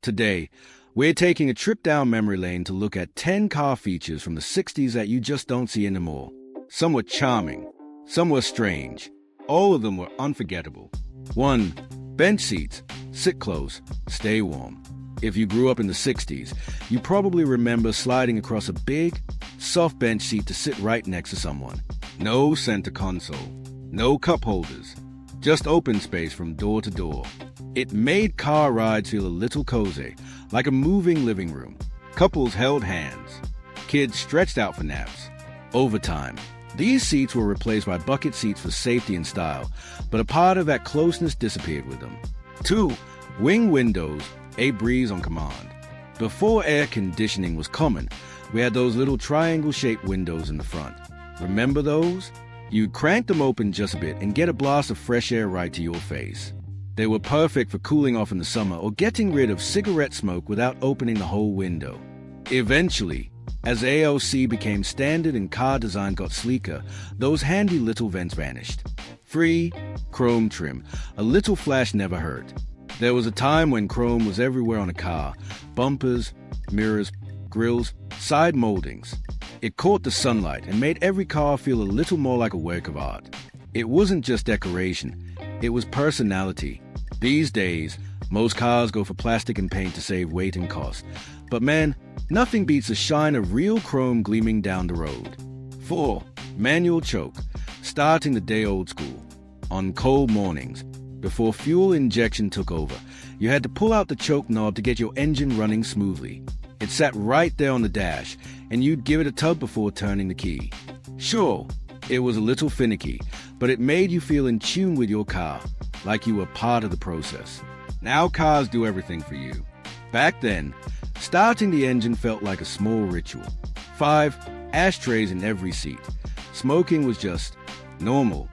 Today, we're taking a trip down memory lane to look at 10 car features from the 60s that you just don't see anymore. Some were charming, some were strange. All of them were unforgettable. 1. Bench seats. Sit close, stay warm. If you grew up in the 60s, you probably remember sliding across a big, soft bench seat to sit right next to someone. No center console, no cup holders, just open space from door to door. It made car rides feel a little cozy, like a moving living room. Couples held hands. Kids stretched out for naps. Over time, these seats were replaced by bucket seats for safety and style, but a part of that closeness disappeared with them. 2. Wing windows, a breeze on command. Before air conditioning was common, we had those little triangle-shaped windows in the front. Remember those? You'd crank them open just a bit and get a blast of fresh air right to your face. They were perfect for cooling off in the summer or getting rid of cigarette smoke without opening the whole window. Eventually, as AOC became standard and car design got sleeker, those handy little vents vanished. 3. Chrome trim. A little flash never hurt. There was a time when chrome was everywhere on a car. Bumpers, mirrors, grills, side moldings. It caught the sunlight and made every car feel a little more like a work of art. It wasn't just decoration, it was personality. These days, most cars go for plastic and paint to save weight and cost. But man, nothing beats the shine of real chrome gleaming down the road. 4. Manual choke. Starting the day old school. On cold mornings, before fuel injection took over, you had to pull out the choke knob to get your engine running smoothly. It sat right there on the dash, and you'd give it a tug before turning the key. Sure, it was a little finicky, but it made you feel in tune with your car, like you were part of the process. Now cars do everything for you. Back then, starting the engine felt like a small ritual. 5. Ashtrays in every seat. Smoking was just normal.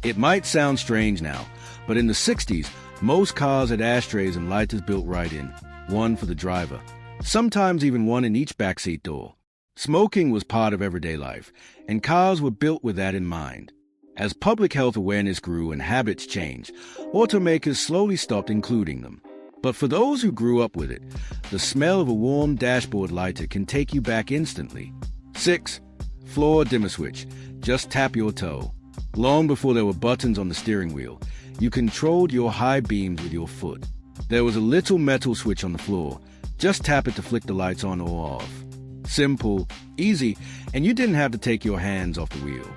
It might sound strange now, but in the 60s, most cars had ashtrays and lighters built right in, one for the driver. Sometimes even one in each backseat door. Smoking was part of everyday life, and cars were built with that in mind. As public health awareness grew and habits changed, automakers slowly stopped including them. But for those who grew up with it, the smell of a warm dashboard lighter can take you back instantly. 6. Floor dimmer switch. Just tap your toe. Long before there were buttons on the steering wheel, you controlled your high beams with your foot. There was a little metal switch on the floor. Just tap it to flick the lights on or off. Simple, easy, and you didn't have to take your hands off the wheel.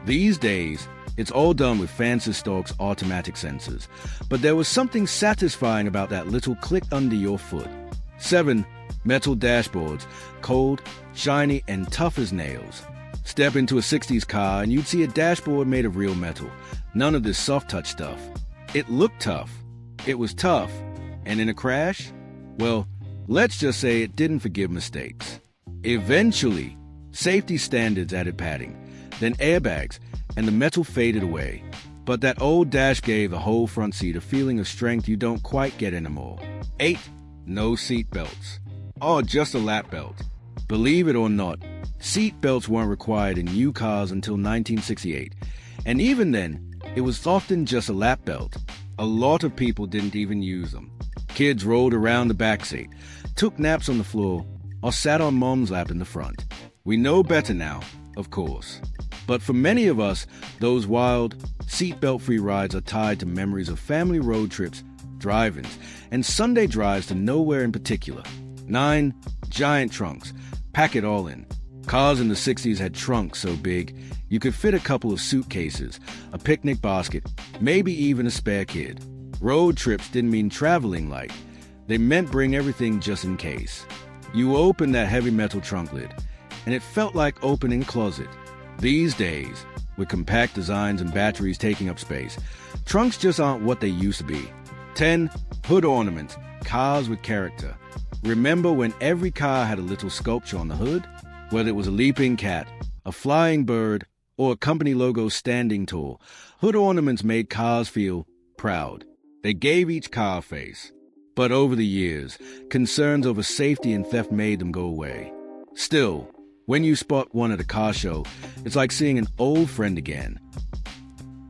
These days, it's all done with fancy Stork's automatic sensors, but there was something satisfying about that little click under your foot. 7. Metal dashboards, cold, shiny, and tough as nails. Step into a 60s car and you'd see a dashboard made of real metal. None of this soft touch stuff. It looked tough. It was tough. And in a crash? Well, let's just say it didn't forgive mistakes. Eventually, safety standards added padding, then airbags, and the metal faded away. But that old dash gave the whole front seat a feeling of strength you don't quite get anymore. 8. No seat belts. Or just a lap belt. Believe it or not, seat belts weren't required in new cars until 1968. And even then, it was often just a lap belt. A lot of people didn't even use them. Kids rolled around the backseat, took naps on the floor, or sat on mom's lap in the front. We know better now, of course. But for many of us, those wild, seatbelt-free rides are tied to memories of family road trips, drive-ins, and Sunday drives to nowhere in particular. 9. Giant trunks. Pack it all in. Cars in the 60s had trunks so big, you could fit a couple of suitcases, a picnic basket, maybe even a spare kid. Road trips didn't mean traveling light. They meant bring everything just in case. You opened that heavy metal trunk lid, and it felt like opening a closet. These days, with compact designs and batteries taking up space, trunks just aren't what they used to be. 10. Hood ornaments. Cars with character. Remember when every car had a little sculpture on the hood? Whether it was a leaping cat, a flying bird, or a company logo standing tall, hood ornaments made cars feel proud. They gave each car a face. But over the years, concerns over safety and theft made them go away. Still, when you spot one at a car show, it's like seeing an old friend again.